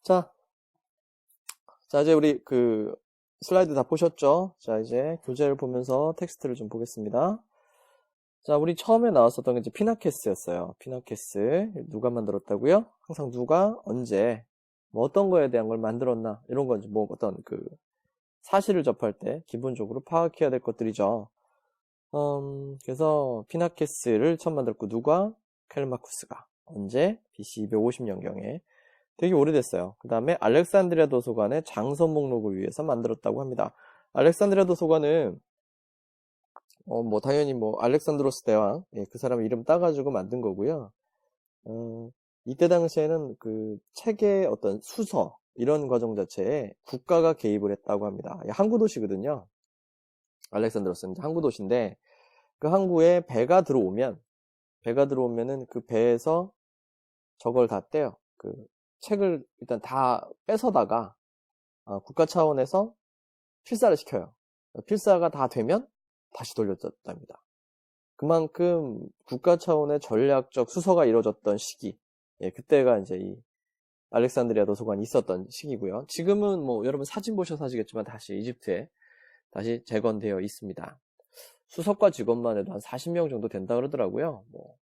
자, 이제 우리 슬라이드 다 보셨죠? 자, 이제 교재를 보면서 텍스트를 좀 보겠습니다. 자, 우리 처음에 나왔었던 게 이제 피나케스였어요. 피나케스. 누가 만들었다고요? 항상 누가, 언제, 뭐 어떤 거에 대한 걸 만들었나, 이런 건 뭐 어떤 사실을 접할 때 기본적으로 파악해야 될 것들이죠. 그래서 피나케스를 처음 만들었고, 누가? 켈마쿠스가. 언제? BC 250년경에. 되게 오래됐어요. 그 다음에 알렉산드리아 도서관의 장서 목록을 위해서 만들었다고 합니다. 알렉산드리아 도서관은 뭐 당연히 뭐 알렉산드로스 대왕, 예, 그 사람 이름 따가지고 만든 거고요. 이때 당시에는 그 책의 어떤 수서 이런 과정 자체에 국가가 개입을 했다고 합니다. 항구 도시거든요. 알렉산드로스는 항구 도시인데 그 항구에 배가 들어오면은 그 배에서 저걸 다 떼요. 그 책을 일단 다 뺏어다가 국가 차원에서 필사를 시켜요. 필사가 다 되면 다시 돌려줬답니다. 그만큼 국가 차원의 전략적 수서가 이루어졌던 시기, 예, 그때가 이제 이 알렉산드리아 도서관이 있었던 시기고요. 지금은 뭐 여러분 사진 보셔서 아시겠지만 다시 이집트에 다시 재건되어 있습니다. 수석과 직원만 해도 한 40명 정도 된다 그러더라고요. 뭐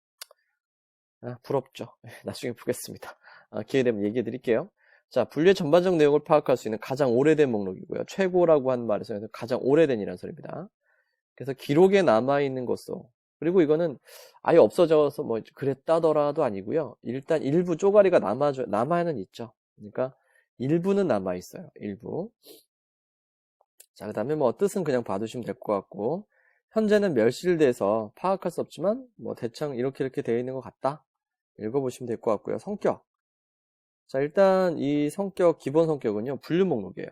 부럽죠. 나중에 보겠습니다. 기회 되면 얘기해 드릴게요. 자, 분류의 전반적 내용을 파악할 수 있는 가장 오래된 목록이고요. 최고라고 한 말에서 가장 오래된이라는 소리입니다. 그래서 기록에 남아있는 것으로, 그리고 이거는 아예 없어져서 뭐 그랬다더라도 아니고요. 일단 일부 쪼가리가 남아는 있죠. 그러니까 일부는 남아있어요. 일부. 자, 그 다음에 뭐 뜻은 그냥 봐두시면 될 것 같고, 현재는 멸실돼서 파악할 수 없지만 뭐 대충 이렇게 되어 있는 것 같다. 읽어보시면 될 것 같고요. 성격. 자, 일단 이 기본 성격은요, 분류 목록이에요.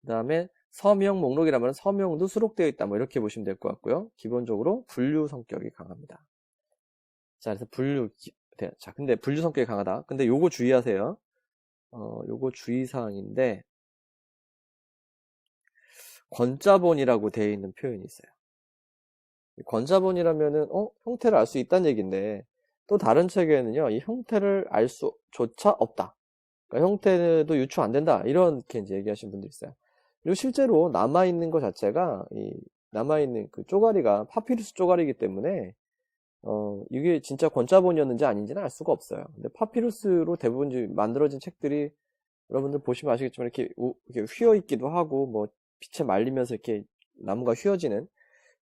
그 다음에 서명 목록이라면 서명도 수록되어 있다. 뭐 이렇게 보시면 될 것 같고요. 기본적으로 분류 성격이 강합니다. 자, 그래서 근데 분류 성격이 강하다. 근데 요거 주의하세요. 요거 주의사항인데, 권자본이라고 되어 있는 표현이 있어요. 권자본이라면은, 형태를 알 수 있다는 얘기인데, 또 다른 책에는요, 이 형태를 알 수조차 없다. 그러니까 형태도 유추 안 된다. 이렇게 이제 얘기하시는 분들이 있어요. 그리고 실제로 남아있는 것 자체가, 남아있는 그 쪼가리가 파피루스 쪼가리이기 때문에, 이게 진짜 권자본이었는지 아닌지는 알 수가 없어요. 근데 파피루스로 대부분 만들어진 책들이 여러분들 보시면 아시겠지만 이렇게 휘어있기도 하고, 뭐, 빛에 말리면서 이렇게 나무가 휘어지는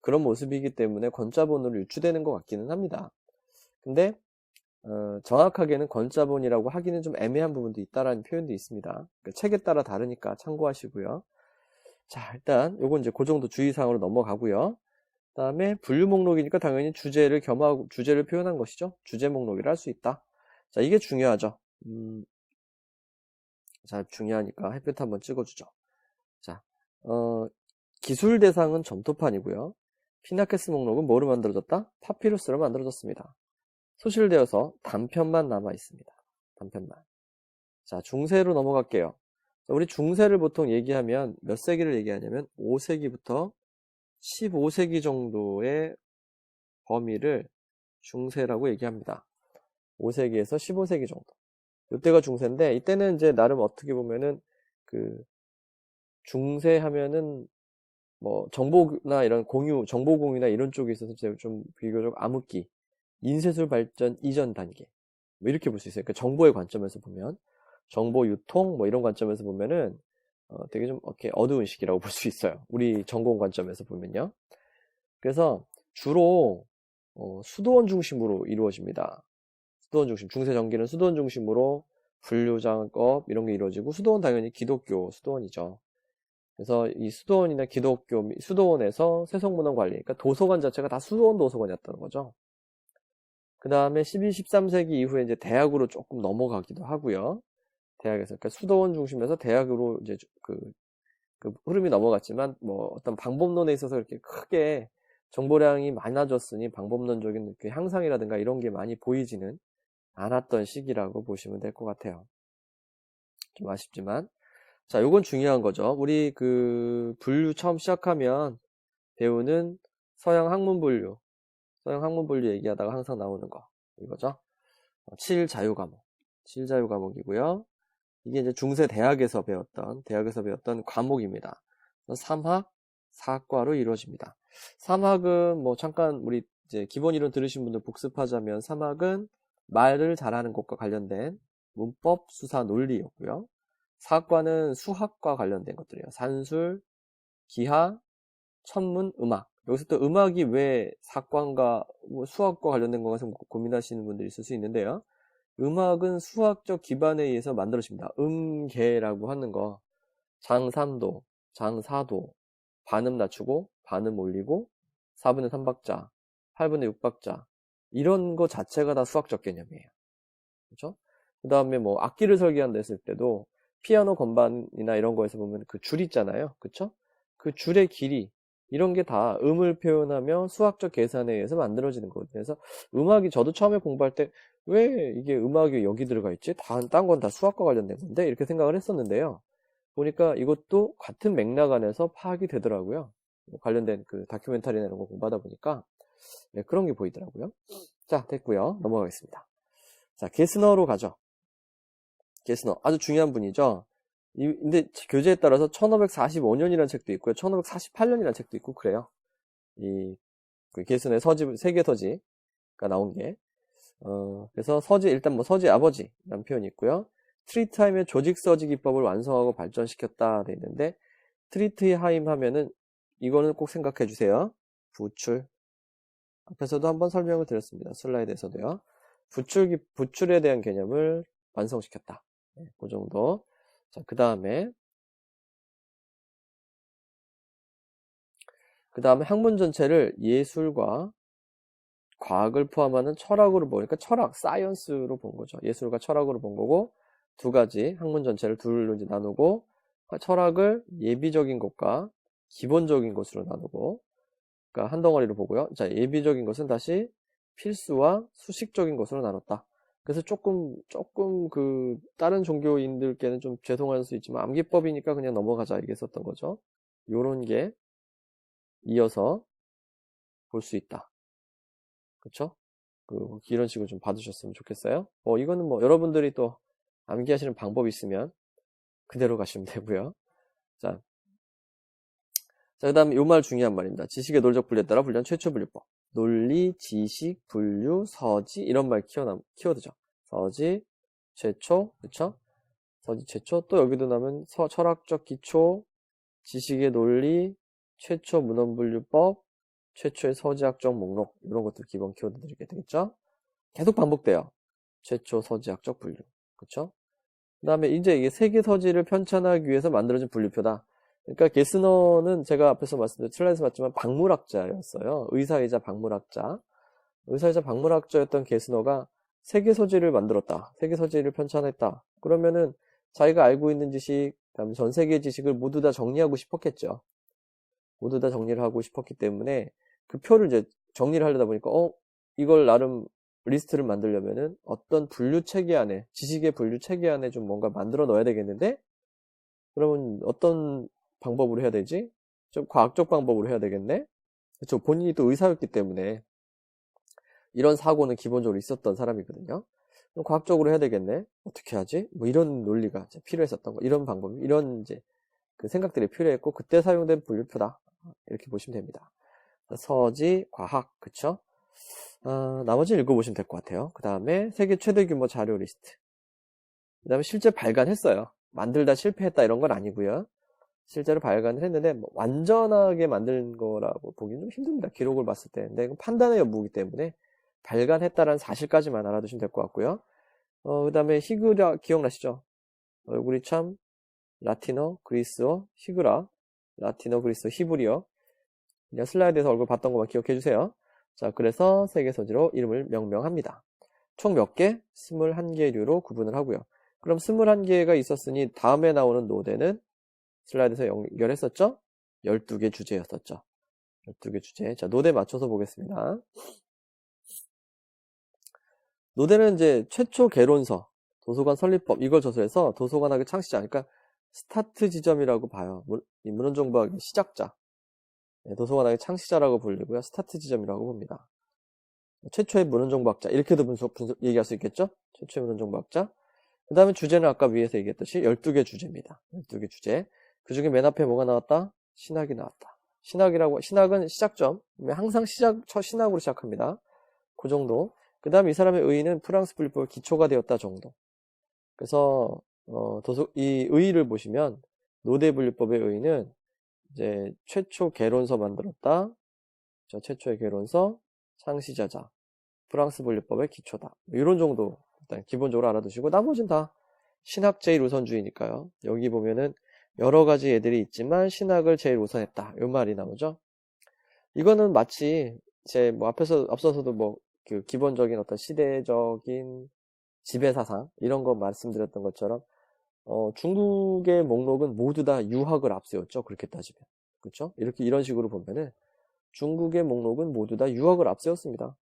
그런 모습이기 때문에 권자본으로 유추되는 것 같기는 합니다. 근데, 정확하게는 권자본이라고 하기는 좀 애매한 부분도 있다라는 표현도 있습니다. 그러니까 책에 따라 다르니까 참고하시고요. 자, 일단 요건 이제 그 정도 주의사항으로 넘어가고요. 다음에 분류 목록이니까 당연히 주제를 표현한 것이죠. 주제 목록이라 할 수 있다. 자, 이게 중요하죠. 자, 중요하니까 햇볕 한번 찍어주죠. 자, 기술 대상은 점토판이고요. 피나케스 목록은 뭐로 만들어졌다? 파피루스로 만들어졌습니다. 소실되어서 단편만 남아 있습니다. 단편만. 자, 중세로 넘어갈게요. 자, 우리 중세를 보통 얘기하면 몇 세기를 얘기하냐면 5세기부터 15세기 정도의 범위를 중세라고 얘기합니다. 5세기에서 15세기 정도. 이때가 중세인데, 이때는 이제 나름 어떻게 보면은, 중세 하면은, 뭐, 정보나 이런 정보 공유나 이런 쪽에 있어서 좀 비교적 암흑기, 인쇄술 발전 이전 단계. 뭐 이렇게 볼 수 있어요. 그러니까 정보의 관점에서 보면, 정보 유통, 뭐 이런 관점에서 보면은, 되게 좀 이렇게 어두운 시기라고 볼 수 있어요. 우리 전공 관점에서 보면요. 그래서 주로, 수도원 중심으로 이루어집니다. 수도원 중심, 중세 전기는 수도원 중심으로 분류 작업 이런 게 이루어지고, 수도원 당연히 기독교 수도원이죠. 그래서 이 수도원이나 수도원에서 세속문화 관리, 그러니까 도서관 자체가 다 수도원 도서관이었다는 거죠. 그 다음에 12, 13세기 이후에 이제 대학으로 조금 넘어가기도 하고요. 대학에서, 그러니까 수도원 중심에서 대학으로 이제 그 흐름이 넘어갔지만, 뭐 어떤 방법론에 있어서 이렇게 크게 정보량이 많아졌으니 방법론적인 그 향상이라든가 이런 게 많이 보이지는 않았던 시기라고 보시면 될 것 같아요. 좀 아쉽지만. 자, 요건 중요한 거죠. 우리 분류 처음 시작하면 배우는 서양 학문 분류 얘기하다가 항상 나오는 거. 이거죠. 7자유 과목이고요. 이게 이제 중세 대학에서 배웠던 과목입니다. 3학 4과로 이루어집니다. 3학은 뭐 잠깐 우리 이제 기본 이론 들으신 분들 복습하자면 3학은 말을 잘하는 것과 관련된 문법, 수사, 논리였고요. 4과는 수학과 관련된 것들이에요. 산술, 기하, 천문, 음악. 여기서 또 음악이 왜 4과인가 뭐 수학과 관련된 거가 고민하시는 분들이 있을 수 있는데요. 음악은 수학적 기반에 의해서 만들어집니다. 음계라고 하는 거, 장3도, 장4도, 반음 낮추고, 반음 올리고, 4분의 3박자, 8분의 6박자, 이런 거 자체가 다 수학적 개념이에요. 그렇죠? 그 다음에 뭐 악기를 설계한다 했을 때도 피아노 건반이나 이런 거에서 보면 그 줄 있잖아요. 그쵸? 그 줄의 길이, 이런 게 다 음을 표현하며 수학적 계산에 의해서 만들어지는 거거든요. 그래서 음악이 저도 처음에 공부할 때 왜 이게 음악이 여기 들어가 있지? 딴 건 다 수학과 관련된 건데? 이렇게 생각을 했었는데요. 보니까 이것도 같은 맥락 안에서 파악이 되더라고요. 관련된 그 다큐멘터리나 이런 거 공부하다 보니까 네, 그런 게 보이더라고요. 자, 됐고요. 넘어가겠습니다. 자, 게스너로 가죠. 게스너 아주 중요한 분이죠. 근데 교재에 따라서 1545년이라는 책도 있고요. 1548년이라는 책도 있고 그래요. 그 게스너의 서지, 세계 서지가 나온 게. 그래서 일단 뭐 서지 아버지라는 표현이 있고요. 트리트하임의 조직 서지 기법을 완성하고 발전시켰다 돼 있는데, 트리트하임 하면은 이거는 꼭 생각해 주세요. 부출. 앞에서도 한번 설명을 드렸습니다. 슬라이드에서도요. 부출에 대한 개념을 완성시켰다. 네, 그 정도. 자, 그 다음에 학문 전체를 예술과 과학을 포함하는 철학으로 보니까 철학, 사이언스로 본 거죠. 예술과 철학으로 본 거고, 두 가지 학문 전체를 둘로 이제 나누고, 철학을 예비적인 것과 기본적인 것으로 나누고, 그러니까 한 덩어리로 보고요. 자, 예비적인 것은 다시 필수와 수식적인 것으로 나눴다. 그래서 조금 그 다른 종교인들께는 좀 죄송할 수 있지만 암기법이니까 그냥 넘어가자 이게 썼던 거죠. 요런 게 이어서 볼 수 있다. 그쵸? 이런 식으로 좀 봐주셨으면 좋겠어요. 이거는 뭐 여러분들이 또 암기하시는 방법이 있으면 그대로 가시면 되고요. 자, 그 다음에 요 말 중요한 말입니다. 지식의 논리적 분류에 따라 분류한 최초 분류법. 논리, 지식, 분류, 서지 이런 말 키워드죠. 서지, 최초, 그쵸? 서지, 최초, 또 여기도 나면 철학적 기초, 지식의 논리, 최초 문헌분류법, 최초의 서지학적 목록 이런 것들 기본 키워드들이 되겠죠? 계속 반복돼요. 최초 서지학적 분류, 그쵸? 그 다음에 이제 이게 세계 서지를 편찬하기 위해서 만들어진 분류표다. 그러니까 게스너는 제가 앞에서 말씀드린 슬라이드에서 봤지만 박물학자였어요. 의사이자 박물학자였던 게스너가 세계 서지를 만들었다. 세계 서지를 편찬했다. 그러면은 자기가 알고 있는 지식, 그다음에 전 세계 지식을 모두 다 정리하고 싶었겠죠. 모두 다 정리를 하고 싶었기 때문에 그 표를 이제 정리를 하려다 보니까 이걸 나름 리스트를 만들려면은 어떤 분류 체계 안에, 지식의 분류 체계 안에 좀 뭔가 만들어 넣어야 되겠는데, 그러면 어떤 방법으로 해야 되지? 좀 과학적 방법으로 해야 되겠네? 그쵸. 본인이 또 의사였기 때문에 이런 사고는 기본적으로 있었던 사람이거든요. 그럼 과학적으로 해야 되겠네? 어떻게 하지? 뭐 이런 논리가 필요했었던 거, 이런 방법, 이런 이제 그 생각들이 필요했고, 그때 사용된 분류표다. 이렇게 보시면 됩니다. 서지, 과학, 그쵸? 나머지 읽어보시면 될 것 같아요. 그 다음에 세계 최대 규모 자료 리스트. 그 다음에 실제 발간했어요. 만들다 실패했다 이런 건 아니고요. 실제로 발간을 했는데 뭐 완전하게 만든 거라고 보기는 좀 힘듭니다. 기록을 봤을 때. 근데 이건 판단의 여부이기 때문에 발간했다라는 사실까지만 알아두시면 될 것 같고요. 그 다음에 히그라 기억나시죠? 얼굴이 참 라틴어, 그리스어, 히그라, 라틴어, 그리스어, 히브리어. 그냥 슬라이드에서 얼굴 봤던 것만 기억해 주세요. 자, 그래서 세계 서지로 이름을 명명합니다. 총 몇 개? 21개류로 구분을 하고요. 그럼 21개가 있었으니 다음에 나오는 노대는 슬라이드에서 연결했었죠? 12개 주제였었죠. 12개 주제. 자, 노대 맞춰서 보겠습니다. 노대는 이제 최초 개론서, 도서관 설립법 이걸 저술해서 도서관학의 창시자, 그러니까 스타트 지점이라고 봐요. 이 문헌정보학의 시작자. 네, 도서관학의 창시자라고 불리고요. 스타트 지점이라고 봅니다. 최초의 문헌정보학자 이렇게도 얘기할 수 있겠죠? 최초의 문헌정보학자. 그 다음에 주제는 아까 위에서 얘기했듯이 12개 주제입니다. 12개 주제. 그 중에 맨 앞에 뭐가 나왔다? 신학이 나왔다. 신학은 시작점. 항상 첫 신학으로 시작합니다. 그 정도. 그 다음 이 사람의 의의는 프랑스 분립법의 기초가 되었다 정도. 그래서, 이 의의를 보시면, 노대 분립법의 의의는 이제 최초 개론서 만들었다. 최초의 개론서, 창시자자, 프랑스 분립법의 기초다. 이런 정도 일단 기본적으로 알아두시고 나머지는 다 신학 제일 우선주의니까요. 여기 보면은 여러 가지 애들이 있지만 신학을 제일 우선했다. 이 말이 나오죠. 이거는 마치 뭐 앞서서도 뭐 그 기본적인 어떤 시대적인 지배사상 이런 거 말씀드렸던 것처럼 중국의 목록은 모두 다 유학을 앞세웠죠. 그렇게 따지면. 그렇죠? 이런 식으로 보면은 중국의 목록은 모두 다 유학을 앞세웠습니다.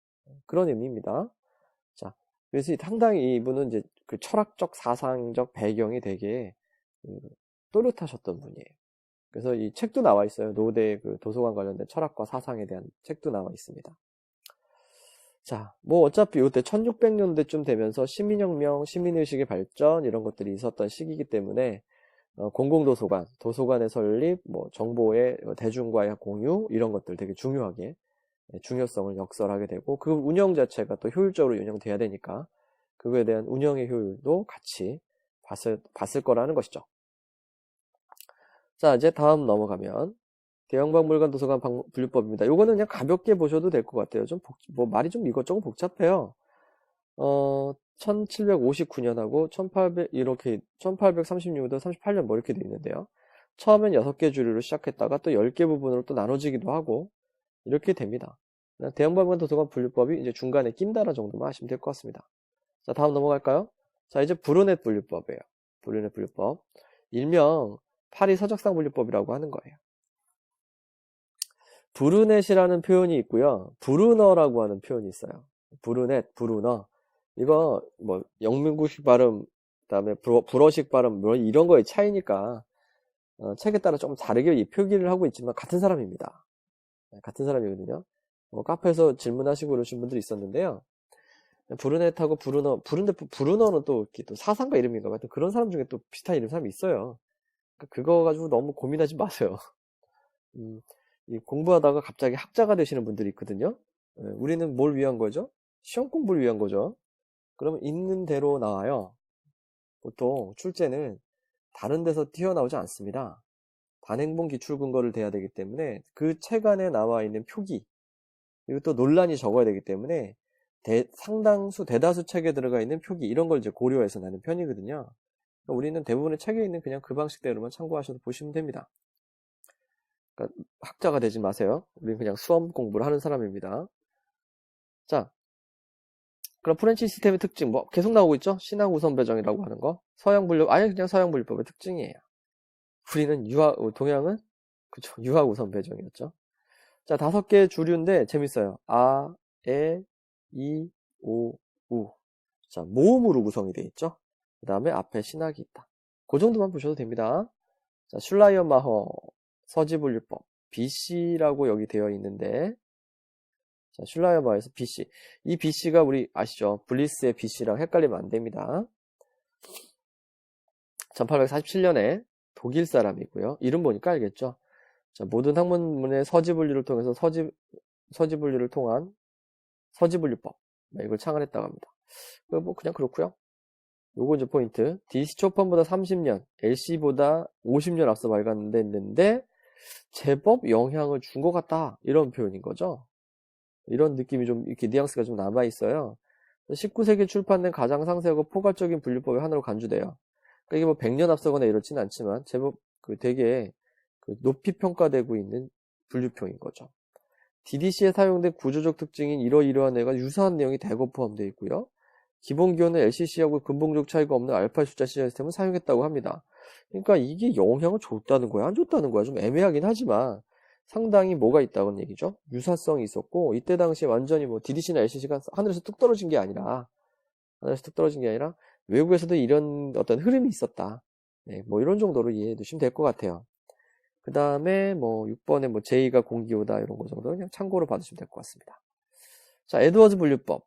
그런 의미입니다. 자, 그래서 상당히 이분은 이제 그 철학적, 사상적 배경이 되게 또렷하셨던 분이에요. 그래서 이 책도 나와 있어요. 노대 그 도서관 관련된 철학과 사상에 대한 책도 나와 있습니다. 자, 뭐 어차피 이때 1600년대쯤 되면서 시민혁명, 시민의식의 발전 이런 것들이 있었던 시기이기 때문에 공공도서관, 도서관의 설립, 뭐 정보의 대중과의 공유 이런 것들 되게 중요하게 중요성을 역설하게 되고 그 운영 자체가 또 효율적으로 운영돼야 되니까 그거에 대한 운영의 효율도 같이 봤을 거라는 것이죠. 자, 이제 다음 넘어가면 대형박물관 도서관 분류법입니다. 요거는 그냥 가볍게 보셔도 될 것 같아요. 뭐 말이 좀 이것저것 복잡해요. 1759년하고 1836년부터 38년 뭐 이렇게 돼 있는데요. 처음엔 6개 주류로 시작했다가 또 10개 부분으로 또 나눠지기도 하고 이렇게 됩니다. 대형박물관 도서관 분류법이 이제 중간에 낀다라 정도만 하시면 될 것 같습니다. 자, 다음 넘어갈까요? 자, 이제 브루넷 분류법이에요. 브루넷 분류법. 일명 파리 서적상 분류법이라고 하는 거예요. 브루넷이라는 표현이 있고요. 브루너라고 하는 표현이 있어요. 브루넷, 브루너. 이거 뭐 영문구식 발음, 그다음에 불어식 발음 뭐 이런 거의 차이니까 책에 따라 조금 다르게 이 표기를 하고 있지만 같은 사람입니다. 같은 사람이거든요. 카페에서 질문하시고 그러신 분들이 있었는데요. 브루넷하고 브루너는 또 이렇게 또 사상가 이름인가 봐요. 그런 사람 중에 또 비슷한 이름 사람이 있어요. 그거 가지고 너무 고민하지 마세요. 이 공부하다가 갑자기 학자가 되시는 분들이 있거든요. 우리는 뭘 위한 거죠? 시험 공부를 위한 거죠. 그러면 있는 대로 나와요. 보통 출제는 다른 데서 튀어나오지 않습니다. 단행본 기출 근거를 대야 되기 때문에 그 책 안에 나와 있는 표기 그리고 또 논란이 적어야 되기 때문에 대다수 책에 들어가 있는 표기 이런 걸 이제 고려해서 나는 편이거든요. 그러니까 우리는 대부분의 책에 있는 그냥 그 방식대로만 참고하셔도 보시면 됩니다. 그러니까 학자가 되지 마세요. 우리는 그냥 수험 공부를 하는 사람입니다. 자, 그럼 프렌치 시스템의 특징 뭐 계속 나오고 있죠? 신학 우선 배정이라고 하는 거. 서양 분류 아예 그냥 서양 분류법의 특징이에요. 우리는 동양은 그쵸 유학 우선 배정이었죠. 자, 5개 주류인데 재밌어요. 아, 에, 이, 오, 우. 자, 모음으로 구성이 되어 있죠. 그 다음에 앞에 신학이 있다. 그 정도만 보셔도 됩니다. 자, 슐라이어마허 서지분류법 BC라고 여기 되어 있는데 자, 슐라이어마허에서 BC 이 BC가 우리 아시죠? 블리스의 BC랑 헷갈리면 안 됩니다. 1847년에 독일 사람이고요. 이름 보니까 알겠죠? 자, 모든 학문문의 서지분류를 통해서 서지분류를 통한 서지분류법 이걸 창안했다고 합니다. 뭐 그냥 그렇고요. 요거 이제 포인트. DC 초판보다 30년, LC보다 50년 앞서 발간됐는데 제법 영향을 준 것 같다. 이런 표현인 거죠. 이런 느낌이 좀 이렇게 뉘앙스가 좀 남아 있어요. 19세기 출판된 가장 상세하고 포괄적인 분류법의 하나로 간주돼요. 그러니까 이게 뭐 100년 앞서거나 이렇지는 않지만 제법 되게 높이 평가되고 있는 분류표인 거죠. DDC에 사용된 구조적 특징인 이러한 애가 유사한 내용이 대거 포함되어 있고요. 기본 기호는 LCC하고 근본적 차이가 없는 알파 숫자 시스템을 사용했다고 합니다. 그러니까 이게 영향을 줬다는 거야, 안 줬다는 거야? 좀 애매하긴 하지만 상당히 뭐가 있다는 얘기죠. 유사성이 있었고 이때 당시에 완전히 뭐 DDC나 LCC가 하늘에서 뚝 떨어진 게 아니라 외국에서도 이런 어떤 흐름이 있었다. 네, 뭐 이런 정도로 이해해 두시면 될 것 같아요. 그 다음에 뭐 6번에 뭐 J가 공기호다 이런 거 정도 그냥 참고로 받으시면 될 것 같습니다. 자, 에드워즈 분류법.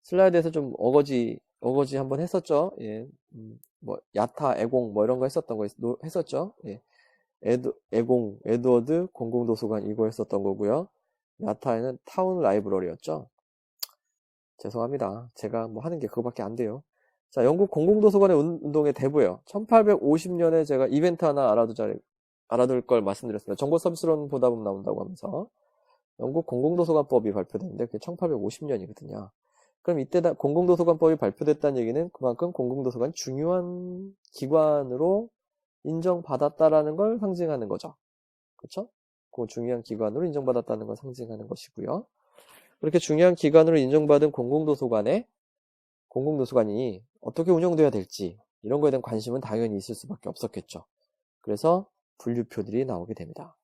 슬라이드에서 좀 어거지 어거지 한번 했었죠. 예. 뭐 야타, 애공 뭐 이런 거 했었던 거 했었죠. 예. 에드워드 공공도서관 이거 했었던 거고요. 야타에는 타운 라이브러리였죠. 죄송합니다. 제가 뭐 하는 게 그거밖에 안 돼요. 자, 영국 공공도서관의 운동의 대부예요. 1850년에 제가 이벤트 하나 알아둘 걸 말씀드렸습니다. 정보 서비스론 보다 보면 나온다고 하면서 영국 공공도서관법이 발표됐는데 그게 1850년이거든요. 그럼 이때 공공도서관법이 발표됐다는 얘기는 그만큼 공공도서관이 중요한 기관으로 인정받았다라는 걸 상징하는 거죠. 그렇죠? 그 중요한 기관으로 인정받았다는 걸 상징하는 것이고요. 그렇게 중요한 기관으로 인정받은 공공도서관이 어떻게 운영돼야 될지 이런 거에 대한 관심은 당연히 있을 수밖에 없었겠죠. 그래서 분류표들이 나오게 됩니다.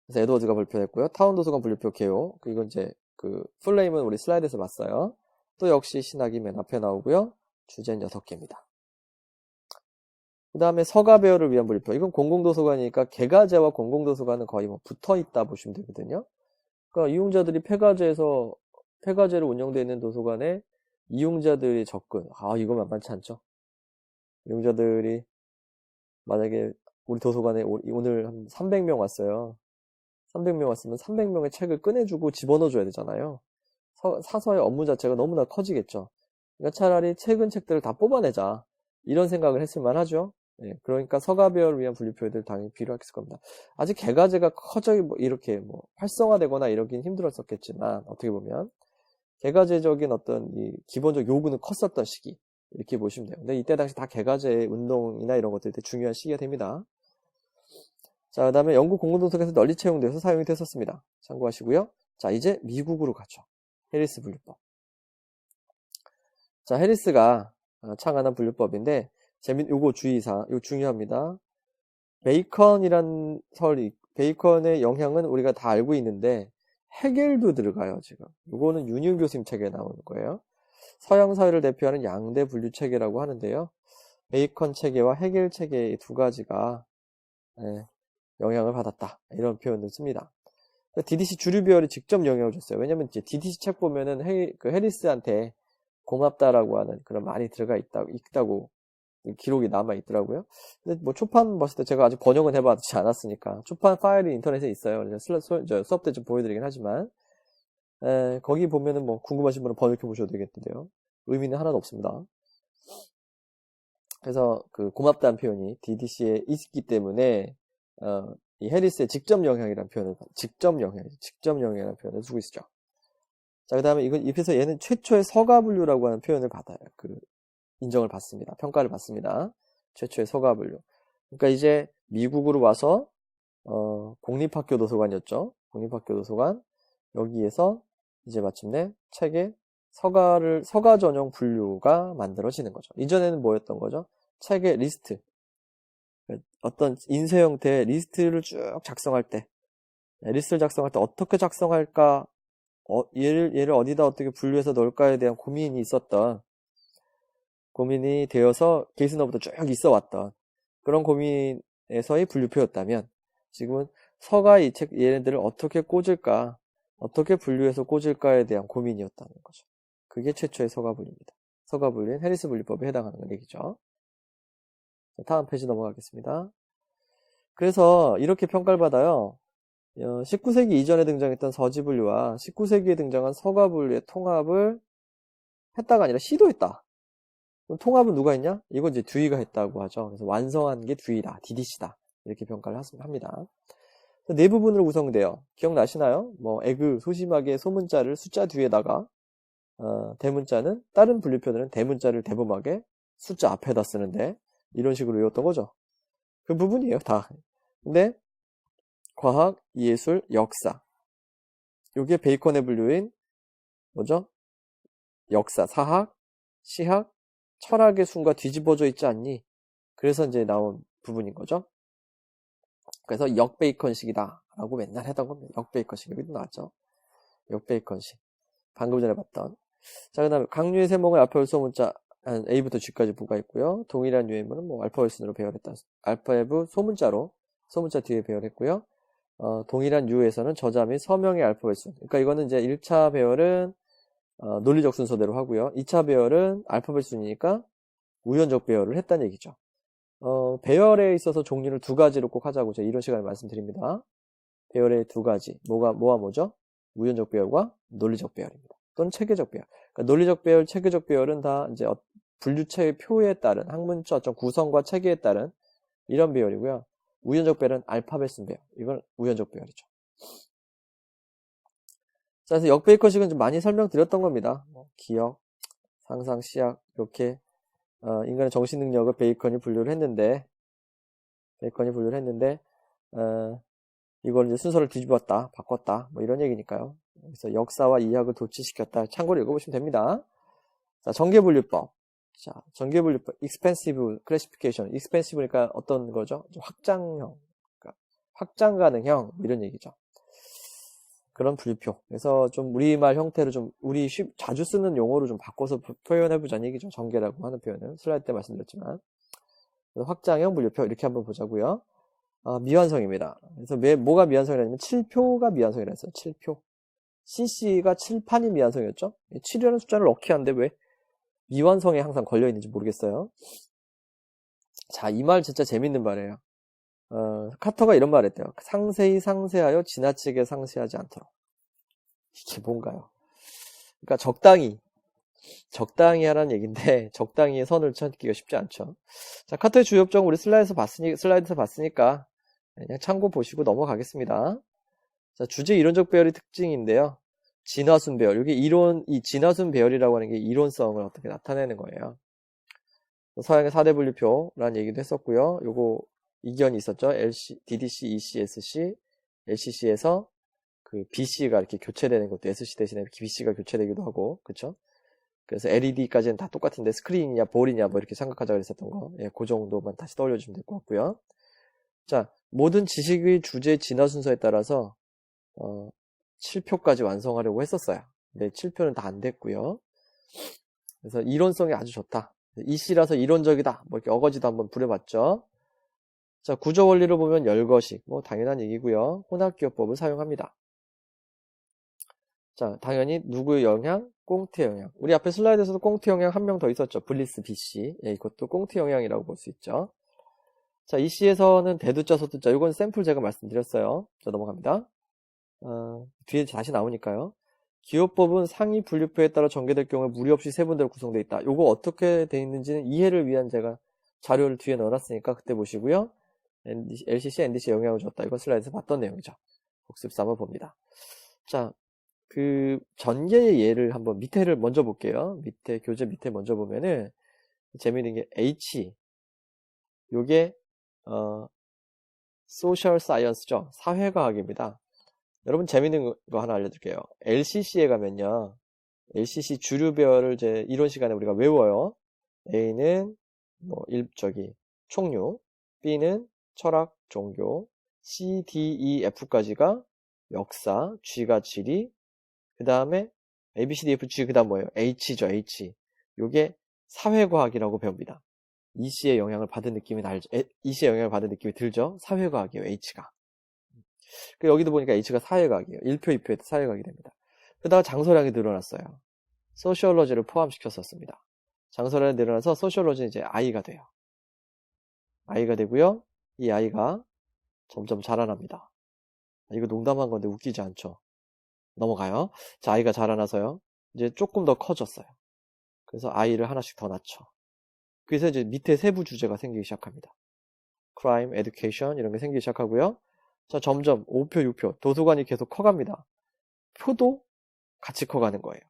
그래서 에드워즈가 발표했고요. 타운도서관 분류표 개요. 이건 이제 그 풀네임은 우리 슬라이드에서 봤어요. 또 역시 신학이 맨 앞에 나오고요. 주제는 6개입니다. 그 다음에 서가배열을 위한 분류표. 이건 공공도서관이니까 개가제와 공공도서관은 거의 뭐 붙어있다 보시면 되거든요. 그러니까 이용자들이 폐가제로 운영되어 있는 도서관에 이용자들의 접근. 이거 만만치 않죠. 이용자들이 만약에 우리 도서관에 오늘 한 300명 왔어요. 300명 왔으면 300명의 책을 꺼내주고 집어넣어줘야 되잖아요. 사서의 업무 자체가 너무나 커지겠죠. 그러니까 차라리 책들을 다 뽑아내자. 이런 생각을 했을 만하죠. 예, 그러니까 서가배열을 위한 분류표들 당연히 필요했을 겁니다. 아직 개가제가 이렇게 활성화되거나 이러긴 힘들었었겠지만 어떻게 보면 개가제적인 어떤 이 기본적 요구는 컸었던 시기 이렇게 보시면 돼요. 근데 이때 당시 다 개가제 운동이나 이런 것들이 되게 중요한 시기가 됩니다. 자, 그 다음에 영국 공공도서관에서 널리 채용돼서 사용이 됐었습니다. 참고하시고요. 자, 이제 미국으로 가죠. 해리스 분류법. 자, 해리스가 창안한 분류법인데 요거 주의사항, 이거 중요합니다. 베이컨의 영향은 우리가 다 알고 있는데 헤겔도 들어가요, 지금. 요거는 윤희용 교수님 책에 나오는 거예요. 서양 사회를 대표하는 양대 분류 체계라고 하는데요. 베이컨 체계와 헤겔 체계 두 가지가 영향을 받았다. 이런 표현을 씁니다. DDC 주류 비열이 직접 영향을 줬어요. 왜냐면 이제 DDC 책 보면은 해리스한테 고맙다라고 하는 그런 말이 들어가 있다고 기록이 남아 있더라고요. 근데 뭐 초판 봤을 때 제가 아직 번역은 해봤지 않았으니까 초판 파일이 인터넷에 있어요. 수업 때 좀 보여드리긴 하지만 거기 보면은 뭐 궁금하신 분은 번역해 보셔도 되겠는데요. 의미는 하나도 없습니다. 그래서 그 고맙다는 표현이 DDC에 있기 때문에 이 해리스의 직접 영향이라는 표현을 쓰고 있죠. 자, 그 다음에 입에서 얘는 최초의 서가 분류라고 하는 표현을 받아요. 인정을 받습니다. 평가를 받습니다. 최초의 서가 분류. 그러니까 이제 미국으로 와서 공립학교 도서관이었죠. 공립학교 도서관. 여기에서 이제 마침내 책의 서가 전용 분류가 만들어지는 거죠. 이전에는 뭐였던 거죠? 책의 리스트. 어떤 인쇄 형태의 리스트를 쭉 작성할 때 어떻게 작성할까? 얘를 어디다 어떻게 분류해서 넣을까에 대한 고민이 되어서 케이스너부터 쭉 있어 왔던 그런 고민에서의 분류표였다면 지금은 서가 이 책 얘네들을 어떻게 꽂을까, 어떻게 분류해서 꽂을까에 대한 고민이었다는 거죠. 그게 최초의 서가 분류입니다. 서가 분류는 해리스 분류법에 해당하는 얘기죠. 다음 페이지 넘어가겠습니다. 그래서 이렇게 평가를 받아요. 19세기 이전에 등장했던 서지 분류와 19세기에 등장한 서가 분류의 통합을 했다가 아니라 시도했다. 그럼 통합은 누가 했냐? 이건 이제 듀이가 했다고 하죠. 그래서 완성한 게 듀이다, DDC다. 이렇게 평가를 합니다. 네 부분으로 구성돼요. 기억나시나요? 소심하게 소문자를 숫자 뒤에다가, 대문자는, 다른 분류표들은 대문자를 대범하게 숫자 앞에다 쓰는데, 이런 식으로 외웠던 거죠. 그 부분이에요, 다. 근데, 과학, 예술, 역사. 요게 베이컨의 분류인, 뭐죠? 역사, 사학, 시학, 철학의 순과 뒤집어져 있지 않니? 그래서 이제 나온 부분인 거죠. 그래서 역베이컨식이다 라고 맨날 하던 겁니다. 역베이컨식. 여기도 나왔죠. 역베이컨식. 방금 전에 봤던. 자, 그 다음에 강류의 세목은 알파벳 소문자 A부터 G까지 부과했고요. 동일한 유해문은 알파벳 순으로 배열했다. 알파벳 소문자 뒤에 배열했고요. 동일한 유에서는 저자 및 서명의 알파벳 순. 그러니까 이거는 이제 1차 배열은 논리적 순서대로 하고요. 2차 배열은 알파벳 순이니까 우연적 배열을 했다는 얘기죠. 배열에 있어서 종류를 두 가지로 꼭 하자고 제가 이런 시간에 말씀드립니다. 배열의 두 가지. 뭐와 뭐죠? 우연적 배열과 논리적 배열입니다. 또는 체계적 배열. 그러니까 논리적 배열, 체계적 배열은 다 이제 분류체의 표에 따른 학문적 어떤 구성과 체계에 따른 이런 배열이고요. 우연적 배열은 알파벳 순 배열. 이건 우연적 배열이죠. 자, 그래서 역베이커식은 좀 많이 설명드렸던 겁니다. 기억, 상상, 시약 이렇게 인간의 정신 능력을 베이컨이 분류를 했는데 이걸 이제 순서를 뒤집었다, 바꿨다, 뭐 이런 얘기니까요. 그래서 역사와 이학을 도취시켰다. 참고로 읽어보시면 됩니다. 자, 전개분류법. 자, 전개분류법, expansive classification. expansive니까 어떤 거죠? 확장형, 그러니까 확장 가능형 뭐 이런 얘기죠. 그런 분류표. 그래서 좀 우리말 형태를 좀 우리 자주 쓰는 용어로 좀 바꿔서 표현해보자는 얘기죠. 전개라고 하는 표현을 슬라이드 때 말씀드렸지만 확장형 분류표 이렇게 한번 보자고요. 미완성입니다. 그래서 뭐가 미완성이라면 7표가 미완성이라 했어요. 7표. CC가 7판이 미완성이었죠. 7이라는 숫자를 넣기 하는데 왜 미완성에 항상 걸려있는지 모르겠어요. 자, 이 말 진짜 재밌는 말이에요. 카터가 이런 말을 했대요. 상세히 상세하여 지나치게 상세하지 않도록. 이게 뭔가요? 그러니까 적당히 하라는 얘기인데 적당히의 선을 찾기가 쉽지 않죠. 자, 카터의 주요 업종 우리 슬라이드에서 봤으니까 그냥 참고 보시고 넘어가겠습니다. 자, 주제 이론적 배열의 특징인데요. 진화순 배열. 이게 이 진화순 배열이라고 하는 게 이론성을 어떻게 나타내는 거예요. 서양의 4대 분류표라는 얘기도 했었고요. 요거 이견이 있었죠. DDC, EC, SC, LCC에서 그 BC가 이렇게 교체되는 것도 SC 대신에 BC가 교체되기도 하고, 그쵸? 그래서 LED까지는 다 똑같은데 스크린이냐 볼이냐 뭐 이렇게 생각하자고 그랬었던 거. 예, 그 정도만 다시 떠올려주시면 될 것 같고요. 자, 모든 지식의 주제 진화 순서에 따라서 7표까지 완성하려고 했었어요. 근데 7표는 다 안 됐고요. 그래서 이론성이 아주 좋다. EC라서 이론적이다. 뭐 이렇게 어거지도 한번 부려봤죠. 자, 구조 원리를 보면 열거식, 뭐 당연한 얘기고요. 혼합기호법을 사용합니다. 자, 당연히 누구의 영향? 꽁트 영향. 우리 앞에 슬라이드에서도 꽁트 영향 한 명 더 있었죠. 블리스 BC. 예, 이것도 꽁트 영향이라고 볼 수 있죠. 자, EC에서는 대두자, 소두자. 이건 샘플 제가 말씀드렸어요. 자, 넘어갑니다. 뒤에 다시 나오니까요. 기호법은 상위 분류표에 따라 전개될 경우에 무리 없이 세분대로 구성되어 있다. 요거 어떻게 되어 있는지는 이해를 위한 제가 자료를 뒤에 넣어놨으니까 그때 보시고요. LCC, NDC에 영향을 줬다. 이거 슬라이드에서 봤던 내용이죠. 복습 삼아 봅니다. 자, 그 전개의 예를 한번 밑에를 먼저 볼게요. 교재 밑에 먼저 보면은 재미있는 게 H 요게 소셜 사이언스죠. 사회과학입니다. 여러분 재미있는 거 하나 알려드릴게요. LCC에 가면요. LCC 주류 배열을 이제 이론 시간에 우리가 외워요. A는 뭐 총류, B는 철학, 종교, C, D, E, F까지가 역사, G가 지리, 그 다음에 A, B, C, D, F, G, 그 다음 뭐예요? H죠, H. 요게 사회과학이라고 배웁니다. EC의 영향을 받은 느낌이 EC의 영향을 받은 느낌이 들죠? 사회과학이에요, H가. 여기도 보니까 H가 사회과학이에요. 1표, 2표에도 사회과학이 됩니다. 그러다가 장소량이 늘어났어요. 소시올로지를 포함시켰었습니다. 장소량이 늘어나서 소시올로지는 이제 I가 돼요. I가 되고요. 이 I가 점점 자라납니다. 이거 농담한 건데 웃기지 않죠? 넘어가요. 자, I가 자라나서요. 이제 조금 더 커졌어요. 그래서 I를 하나씩 더 낳죠. 그래서 이제 밑에 세부 주제가 생기기 시작합니다. crime, education 이런 게 생기기 시작하고요. 자, 점점 5표, 6표 도서관이 계속 커갑니다. 표도 같이 커가는 거예요.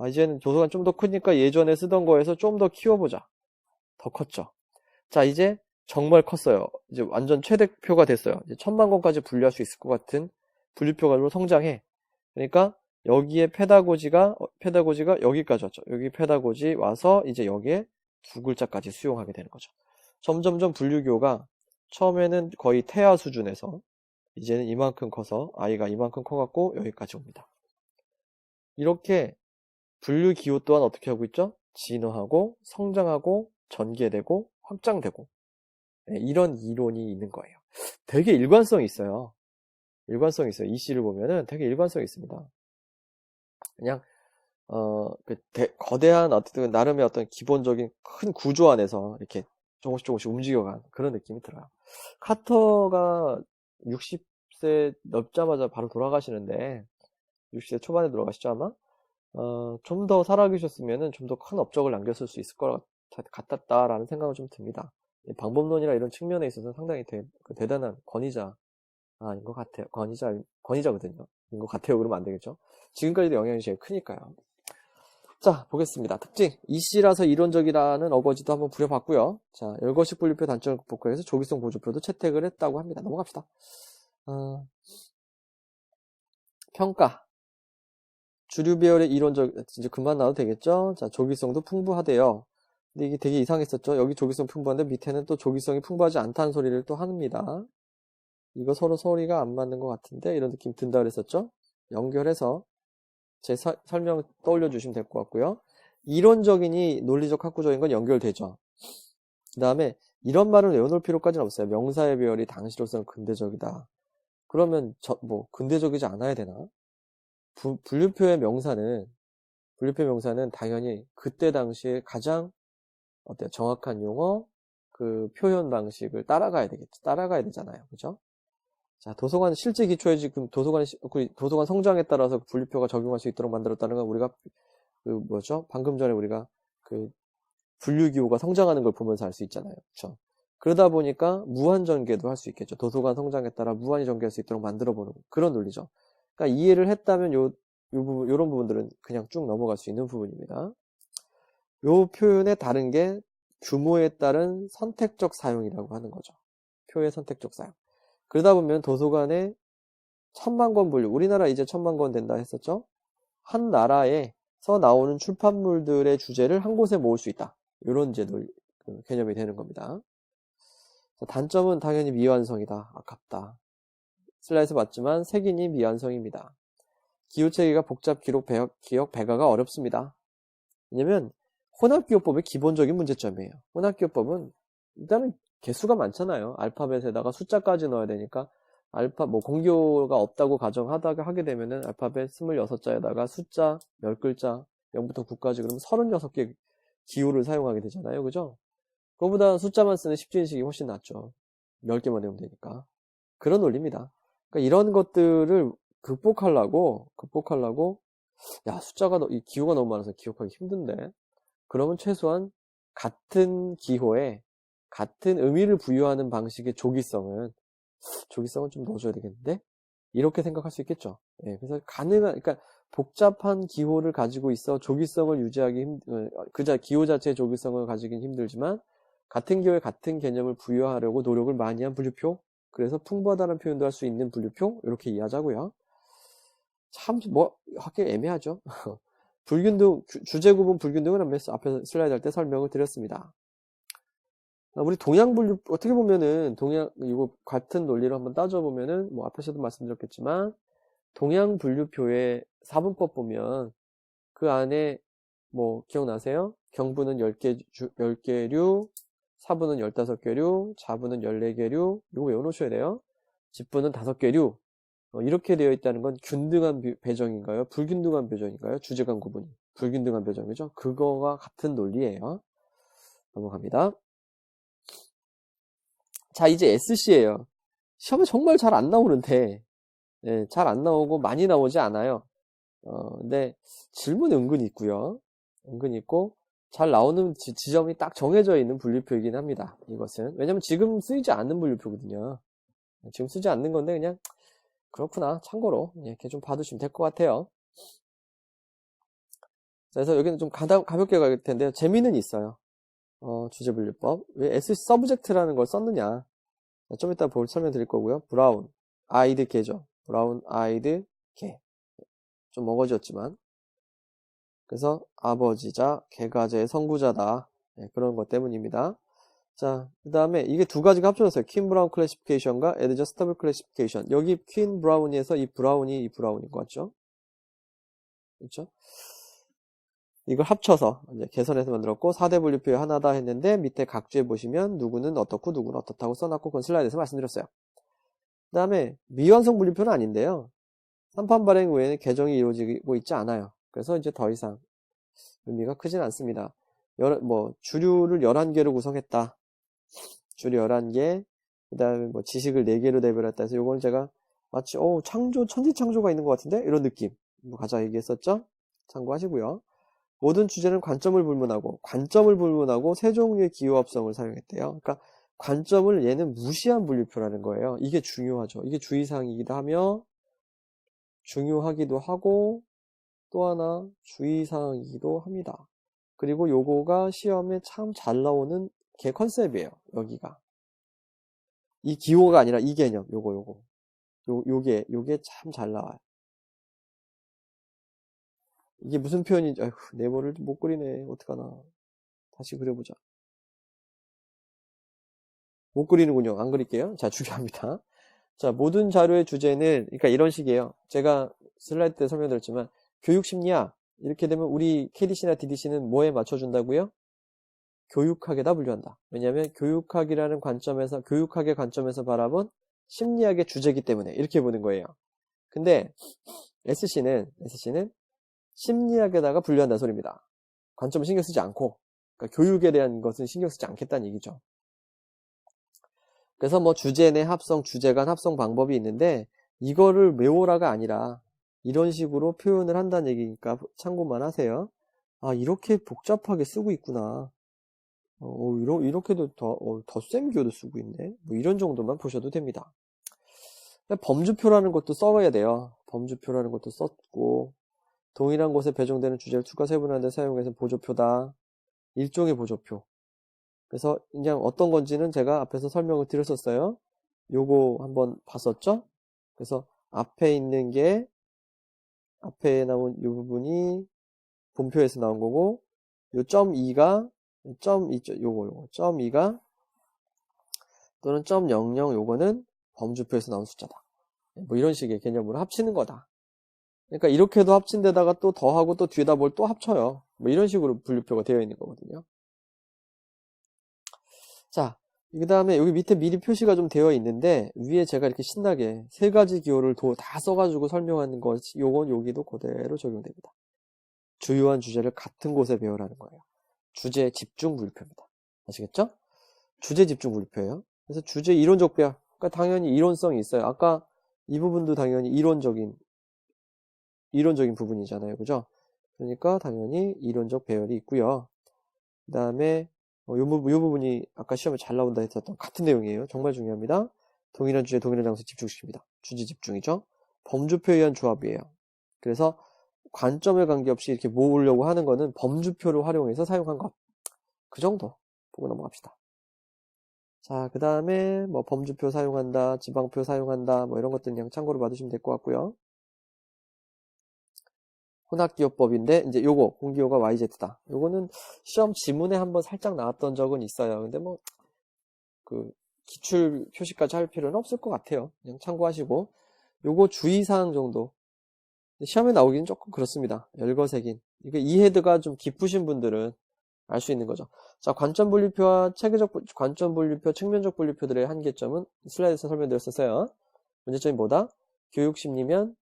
이제는 도서관 좀 더 크니까 예전에 쓰던 거에서 좀 더 키워보자. 더 컸죠. 자, 이제 정말 컸어요. 이제 완전 최대표가 됐어요. 이제 1000만 권까지 분류할 수 있을 것 같은 분류표가 성장해. 그러니까 여기에 페다고지가 여기까지 왔죠. 여기 페다고지 와서 이제 여기에 두 글자까지 수용하게 되는 거죠. 점점점 분류교가 처음에는 거의 태아 수준에서 이제는 이만큼 커서 아이가 이만큼 커갖고 여기까지 옵니다. 이렇게 분류기호 또한 어떻게 하고 있죠? 진화하고 성장하고 전개되고 확장되고 이런 이론이 있는 거예요. 되게 일관성이 있어요. 일관성이 있어요. 이 시를 보면은 되게 일관성이 있습니다. 그냥 거대한 어떤 나름의 어떤 기본적인 큰 구조 안에서 이렇게 조금씩 움직여간 그런 느낌이 들어요. 카터가 60세 넘자마자 바로 돌아가시는데 60세 초반에 돌아가시죠 아마? 좀 더 살아계셨으면은 좀 더 큰 업적을 남겼을 수 있을 것 같았다라는 생각은 좀 듭니다. 방법론이나 이런 측면에 있어서 상당히 대단한 권위자인 것 같아요. 권위자거든요. 인 것 같아요. 그러면 안 되겠죠? 지금까지도 영향이 제일 크니까요. 자, 보겠습니다. 특징. 이씨라서 이론적이라는 어거지도 한번 부려봤고요. 자, 열거식 분류표 단점을 극복하기 위해서 조기성 보조표도 채택을 했다고 합니다. 넘어갑시다. 평가. 주류 배열의 이론적, 이제 그만 나와도 되겠죠? 자, 조기성도 풍부하대요. 근데 이게 되게 이상했었죠? 여기 조기성 풍부한데 밑에는 또 조기성이 풍부하지 않다는 소리를 또 합니다. 이거 서로 소리가 안 맞는 것 같은데? 이런 느낌 든다 그랬었죠? 연결해서 제 설명 떠올려 주시면 될 것 같고요. 이론적이니 논리적 학구적인 건 연결되죠. 그 다음에 이런 말을 외워놓을 필요까지는 없어요. 명사의 배열이 당시로서는 근대적이다. 그러면 근대적이지 않아야 되나? 분류표의 명사는 당연히 그때 당시에 가장 정확한 용어, 그 표현 방식을 따라가야 되잖아요. 그죠? 자, 도서관 실제 기초에 지금 도서관 성장에 따라서 분류표가 적용할 수 있도록 만들었다는 건 우리가 방금 전에 우리가 분류기호가 성장하는 걸 보면서 알 수 있잖아요. 그렇죠? 그러다 보니까 무한 전개도 할 수 있겠죠. 도서관 성장에 따라 무한히 전개할 수 있도록 만들어 보는 그런 논리죠. 그러니까 이해를 했다면 요런 부분들은 그냥 쭉 넘어갈 수 있는 부분입니다. 요 표현의 다른 게 규모에 따른 선택적 사용이라고 하는 거죠. 표의 선택적 사용. 그러다 보면 도서관에 1000만 권 분류, 우리나라 이제 1000만 권 된다 했었죠? 한 나라에서 나오는 출판물들의 주제를 한 곳에 모을 수 있다. 이런 개념이 되는 겁니다. 자, 단점은 당연히 미완성이다. 아깝다. 슬라이드에서 봤지만 색인이 미완성입니다. 기호체계가 복잡 기록 배가가 어렵습니다. 왜냐면 혼합기호법의 기본적인 문제점이에요. 혼합기호법은 일단은 개수가 많잖아요. 알파벳에다가 숫자까지 넣어야 되니까 공교가 없다고 가정하다가 하게 되면은 알파벳 26자에다가 숫자 10글자 0부터 9까지 그러면 36개 기호를 사용하게 되잖아요. 그죠? 그거보다 숫자만 쓰는 십진식이 훨씬 낫죠. 10개만 외우면 되니까. 그런 논리입니다. 그러니까 이런 것들을 극복하려고 이 기호가 너무 많아서 기억하기 힘든데 그러면 최소한 같은 기호에 같은 의미를 부여하는 방식의 조기성은 좀 넣어줘야 되겠는데? 이렇게 생각할 수 있겠죠. 예, 그래서 그러니까 복잡한 기호를 가지고 있어 조기성을 유지하기 기호 자체의 조기성을 가지긴 힘들지만 같은 기호에 같은 개념을 부여하려고 노력을 많이 한 분류표, 그래서 풍부하다는 표현도 할 수 있는 분류표, 이렇게 이해하자고요. 참 하기 애매하죠. 불균등, 주제 구분 불균등은 앞에 슬라이드 할 때 설명을 드렸습니다. 우리 동양 분류, 어떻게 보면은, 이거 같은 논리로 한번 따져보면은, 앞에서도 말씀드렸겠지만, 동양 분류표의 4분법 보면, 그 안에, 기억나세요? 경부는 10개류, 사부는 15개류, 자부는 14개류, 이거 외워놓으셔야 돼요. 집부는 5개류, 이렇게 되어 있다는 건 균등한 배정인가요? 불균등한 배정인가요? 주제간 구분이. 불균등한 배정이죠? 그거와 같은 논리예요. 넘어갑니다. 자, 이제 SC예요. 시험에 정말 잘 안 나오는데, 네, 잘 안 나오고 많이 나오지 않아요. 근데 질문이 은근히 있고요. 은근히 있고, 잘 나오는 지점이 딱 정해져 있는 분류표이긴 합니다. 이것은. 왜냐면 지금 쓰이지 않는 분류표거든요. 지금 쓰지 않는 건데, 그냥, 그렇구나. 참고로, 이렇게 좀 봐두시면 될 것 같아요. 그래서 여기는 좀 가볍게 갈 텐데요. 재미는 있어요. 주제분류법. 왜 SC 서브젝트라는 걸 썼느냐. 좀 이따 설명드릴 거고요. 브라운, 아이드 개죠. 브라운, 아이드 개. 좀 먹어졌지만. 그래서 아버지자, 개가제의 선구자다. 네, 그런 것 때문입니다. 자, 그 다음에 이게 두 가지가 합쳐졌어요. 퀸 브라운 클래시피케이션과 애드저스터블 클래시피케이션. 여기 퀸 브라운이에서 이 브라운인 것 같죠? 그렇죠? 이걸 합쳐서 이제 개선해서 만들었고 4대 분류표의 하나다 했는데 밑에 각주에 보시면 누구는 어떻고 누구는 어떻다고 써놨고 그건 슬라이드에서 말씀드렸어요. 그 다음에 미완성 분류표는 아닌데요. 3판 발행 후에는 개정이 이루어지고 있지 않아요. 그래서 이제 더 이상 의미가 크진 않습니다. 주류를 11개로 구성했다. 주류 11개, 그 다음에 뭐 지식을 4개로 대별했다 해서 요거는 제가 마치, 천지창조가 있는 것 같은데? 이런 느낌. 가자 얘기했었죠? 참고하시고요. 모든 주제는 관점을 불문하고 세 종류의 기호합성을 사용했대요. 그러니까 관점을 얘는 무시한 분류표라는 거예요. 이게 중요하죠. 이게 주의사항이기도 하며 중요하기도 하고 또 하나 주의사항이기도 합니다. 그리고 요거가 시험에 참 잘 나오는 개 컨셉이에요. 여기가. 이 기호가 아니라 이 개념. 요게 참 잘 나와요. 이게 무슨 표현인지, 아이고, 네모를 못 그리네. 어떡하나. 다시 그려보자. 못 그리는군요. 안 그릴게요. 자, 중요합니다. 자, 모든 자료의 주제는, 그러니까 이런 식이에요. 제가 슬라이드 때 설명드렸지만, 교육심리학. 이렇게 되면 우리 KDC나 DDC는 뭐에 맞춰준다고요? 교육학에다 분류한다. 왜냐하면 교육학의 관점에서 바라본 심리학의 주제이기 때문에 이렇게 보는 거예요. 근데 SC는 심리학에다가 분류한다는 소리입니다. 관점을 신경 쓰지 않고, 그러니까 교육에 대한 것은 신경 쓰지 않겠다는 얘기죠. 그래서 뭐 주제 내 합성, 주제 간 합성 방법이 있는데 이거를 외워라가 아니라 이런 식으로 표현을 한다는 얘기니까 참고만 하세요. 아, 이렇게 복잡하게 쓰고 있구나. 이렇게도 더 센 기호도 쓰고 있네. 뭐 이런 정도만 보셔도 됩니다. 범주표라는 것도 써야 돼요. 범주표라는 것도 썼고, 동일한 곳에 배정되는 주제를 추가 세분화하는 데 사용해서 보조표다. 일종의 보조표. 그래서 그냥 어떤 건지는 제가 앞에서 설명을 드렸었어요. 요거 한번 봤었죠? 그래서 앞에 나온 이 부분이 본표에서 나온 거고, 요 점 2가 요거 점 2가 또는 점 00 요거는 범주표에서 나온 숫자다. 뭐 이런 식의 개념으로 합치는 거다. 그러니까 이렇게도 합친 데다가 또 더하고 또 뒤에다 뭘 또 합쳐요. 뭐 이런 식으로 분류표가 되어 있는 거거든요. 자, 그 다음에 여기 밑에 미리 표시가 좀 되어 있는데 위에 제가 이렇게 신나게 세 가지 기호를 다 써가지고 설명하는 것, 요건 여기도 그대로 적용됩니다. 주요한 주제를 같은 곳에 배우라는 거예요. 주제 집중 분류표입니다. 아시겠죠? 주제 집중 분류표예요. 그래서 주제 이론적 배열. 그러니까 당연히 이론성이 있어요. 아까 이 부분도 당연히 이론적인 부분이잖아요. 그죠? 그러니까 당연히 이론적 배열이 있고요. 그 다음에 요 부분이 아까 시험에 잘 나온다 했었던 같은 내용이에요. 정말 중요합니다. 동일한 주제, 동일한 장소에 집중시킵니다. 주제 집중이죠. 범주표에 의한 조합이에요. 그래서 관점에 관계없이 이렇게 모으려고 하는 거는 범주표를 활용해서 사용한 것. 그 정도 보고 넘어갑시다. 자, 그 다음에 뭐 범주표 사용한다, 지방표 사용한다, 뭐 이런 것들 그냥 참고로 봐두시면 될 것 같고요. 혼합기호법인데 이제 요거 공기호가 YZ다. 요거는 시험 지문에 한번 살짝 나왔던 적은 있어요. 근데 뭐 그 기출 표시까지 할 필요는 없을 것 같아요. 그냥 참고하시고 요거 주의사항 정도 시험에 나오기는 조금 그렇습니다. 열거색인 이게 이 헤드가 좀 깊으신 분들은 알 수 있는 거죠. 자, 관점 분류표와 체계적 관점 분류표, 측면적 분류표들의 한계점은 슬라이드에서 설명드렸었어요. 문제점이 뭐다? 교육심리면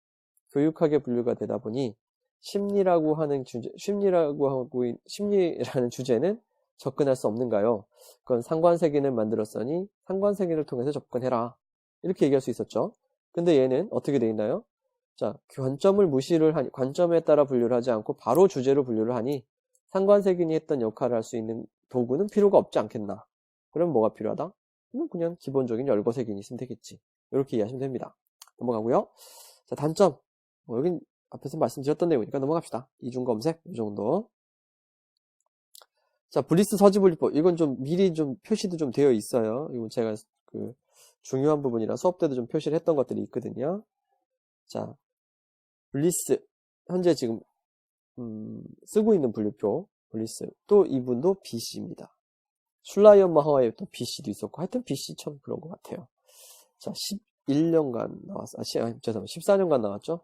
교육학의 분류가 되다 보니 심리라는 주제는 접근할 수 없는가요? 그건 상관색인을 만들었으니 상관색인을 통해서 접근해라. 이렇게 얘기할 수 있었죠. 근데 얘는 어떻게 돼 있나요? 자, 관점에 따라 분류를 하지 않고 바로 주제로 분류를 하니 상관색인이 했던 역할을 할 수 있는 도구는 필요가 없지 않겠나? 그럼 뭐가 필요하다? 그냥 기본적인 열거색인이 있으면 되겠지. 이렇게 이해하시면 됩니다. 넘어가고요. 자, 단점. 여긴 앞에서 말씀드렸던 내용이니까 넘어갑시다. 이중검색, 이 정도. 자, 블리스 서지분류법. 이건 좀 미리 좀 표시도 좀 되어 있어요. 이건 제가 중요한 부분이라 수업 때도 좀 표시를 했던 것들이 있거든요. 자, 블리스. 현재 지금, 쓰고 있는 분류표. 블리스. 또 이분도 BC입니다. 슐라이언 마하와의 또 BC도 있었고, 하여튼 BC 참 그런 것 같아요. 자, 11년간 나왔어. 죄송합니다. 14년간 나왔죠?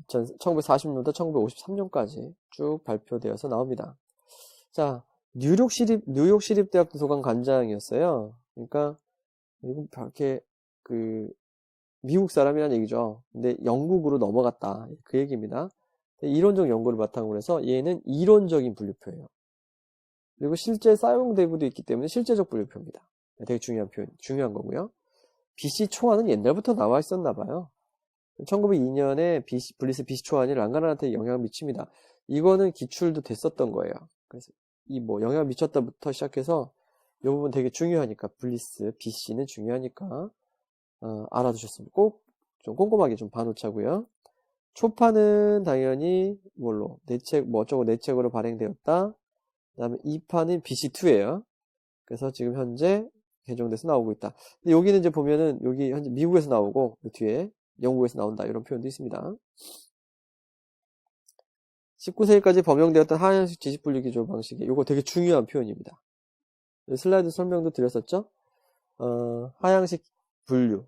1940년부터 1953년까지 쭉 발표되어서 나옵니다. 자, 뉴욕 시립대학 도서관 관장이었어요. 그러니까, 이렇게, 미국 사람이란 얘기죠. 근데 영국으로 넘어갔다. 그 얘기입니다. 이론적 연구를 바탕으로 해서 얘는 이론적인 분류표예요. 그리고 실제 사용되고도 있기 때문에 실제적 분류표입니다. 되게 중요한 표현, 중요한 거고요. BC 초안은 옛날부터 나와 있었나 봐요. 1902년에 블리스 BC 초안이 랑가란한테 영향을 미칩니다. 이거는 기출도 됐었던 거예요. 그래서 이 뭐 영향을 미쳤다부터 시작해서 이 부분 되게 중요하니까 블리스 BC는 중요하니까 알아두셨으면 꼭 좀 꼼꼼하게 좀 봐놓자고요. 초판은 당연히 뭘로 내책 뭐 어쩌고 내책으로 발행되었다. 그다음에 2판은 BC2예요. 그래서 지금 현재 개정돼서 나오고 있다. 근데 여기는 이제 보면은 여기 현재 미국에서 나오고 그 뒤에 영국에서 나온다 이런 표현도 있습니다. 19세기까지 범용되었던 하향식 지식분류 기조 방식이 이거 되게 중요한 표현입니다. 슬라이드 설명도 드렸었죠. 하향식 분류.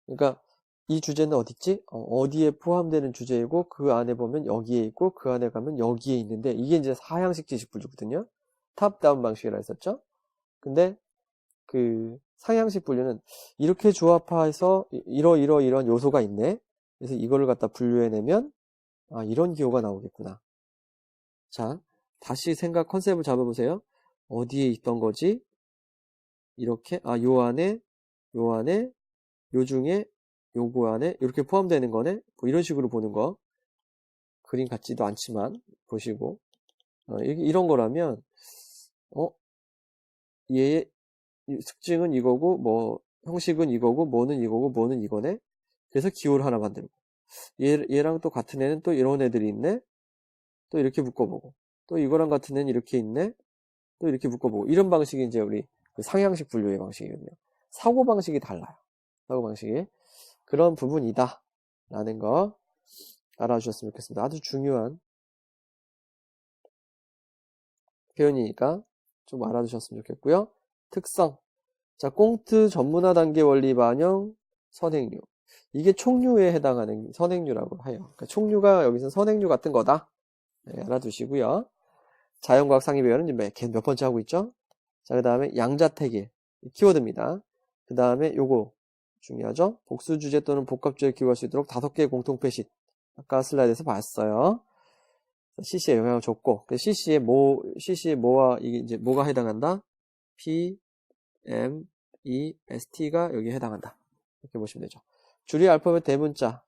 그러니까 이 주제는 어딨지? 어디에 포함되는 주제이고 그 안에 보면 여기에 있고 그 안에 가면 여기에 있는데 이게 이제 하향식 지식분류거든요. 탑다운 방식이라 했었죠. 근데 그 상향식 분류는 이렇게 조합해서 이런 요소가 있네. 그래서 이거를 갖다 분류해내면 이런 기호가 나오겠구나. 자, 다시 생각 컨셉을 잡아보세요. 어디에 있던 거지? 이렇게 요 안에 요 중에 요거 안에 이렇게 포함되는 거네. 뭐 이런 식으로 보는 거. 그림 같지도 않지만 보시고 이런 거라면 얘의 특징은 이거고 뭐 형식은 이거고 뭐는 이거고 뭐는 이거네. 그래서 기호를 하나 만들고 얘랑 또 같은 애는 또 이런 애들이 있네. 또 이렇게 묶어보고 또 이거랑 같은 애는 이렇게 있네. 또 이렇게 묶어보고 이런 방식이 이제 우리 그 상향식 분류의 방식이거든요. 사고 방식이 달라요. 사고 방식이 그런 부분이다 라는 거 알아주셨으면 좋겠습니다. 아주 중요한 표현이니까 좀 알아두셨으면 좋겠고요. 특성. 자, 꽁트 전문화 단계 원리 반영 선행류. 이게 총류에 해당하는 선행류라고 해요. 그러니까 총류가 여기서 선행류 같은 거다. 네, 알아두시고요. 자연과학 상위 배열은 이제 몇 번째 하고 있죠? 자, 그 다음에 양자택일. 키워드입니다. 그 다음에 요거 중요하죠? 복수 주제 또는 복합 주제를 기호할 수 있도록 5개의 공통 표시. 아까 슬라이드에서 봤어요. CC에 영향을 줬고, CC에 뭐와 이게 이제 뭐가 해당한다? P, M, E, S, T가 여기에 해당한다. 이렇게 보시면 되죠. 줄이 알파벳 대문자,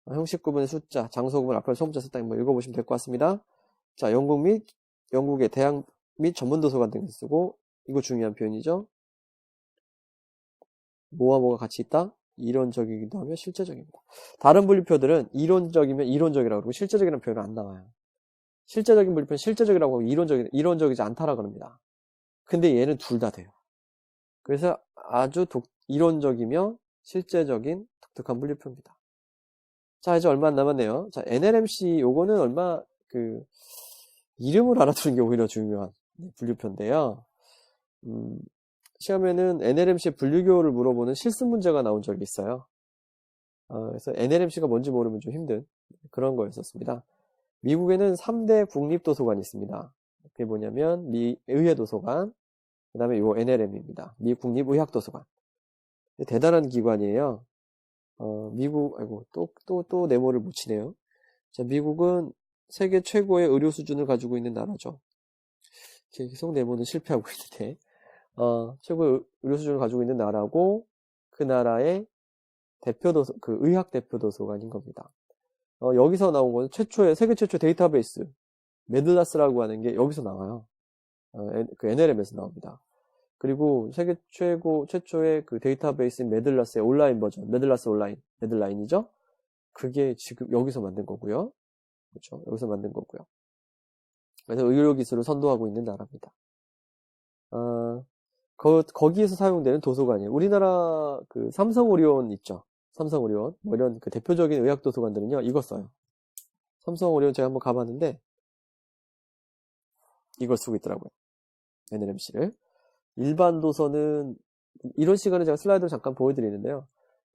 형식 구분의 숫자, 장소 구분 알파벳 소문자 썼다. 뭐 읽어보시면 될 것 같습니다. 자, 영국의 대학 및 전문 도서관 등에서 쓰고, 이거 중요한 표현이죠. 뭐와 뭐가 같이 있다? 이론적이기도 하며 실제적입니다. 다른 분류표들은 이론적이면 이론적이라고 그러고 실제적이라는 표현은 안 나와요. 실제적인 분류표는 실제적이라고 하고 이론적이지 않다라고 합니다. 근데 얘는 둘 다 돼요. 그래서 아주 이론적이며 실제적인 독특한 분류표입니다. 자, 이제 얼마 안 남았네요. 자, NLMC 요거는 이름을 알아두는 게 오히려 중요한 분류표인데요. 시험에는 NLMC의 분류교를 물어보는 실습 문제가 나온 적이 있어요. 그래서 NLMC가 뭔지 모르면 좀 힘든 그런 거였었습니다. 미국에는 3대 국립도서관이 있습니다. 그게 뭐냐면 미 의회도서관, 그 다음에 요 NLM입니다. 미 국립의학도서관. 대단한 기관이에요. 또 네모를 묻히네요. 자, 미국은 세계 최고의 의료 수준을 가지고 있는 나라죠. 계속 네모는 실패하고 있는데, 최고의 의료 수준을 가지고 있는 나라고, 그 나라의 의학 대표도서관인 겁니다. 여기서 나온 건 세계 최초 데이터베이스, 메들라스라고 하는 게 여기서 나와요. 그 NLM에서 나옵니다. 그리고 세계 최초의 그 데이터베이스인 메들라스의 온라인 버전, 메들라스 메들라인이죠? 그게 지금 여기서 만든 거고요. 그렇죠? 여기서 만든 거고요. 그래서 의료 기술을 선도하고 있는 나라입니다. 거기에서 사용되는 도서관이에요. 우리나라 그 삼성 오리온 있죠? 삼성 오리온. 뭐 이런 그 대표적인 의학 도서관들은요, 이거 써요. 삼성 오리온 제가 한번 가봤는데, 이걸 쓰고 있더라고요. NLMC를. 일반 도서는, 이런 시간에 제가 슬라이드를 잠깐 보여드리는데요.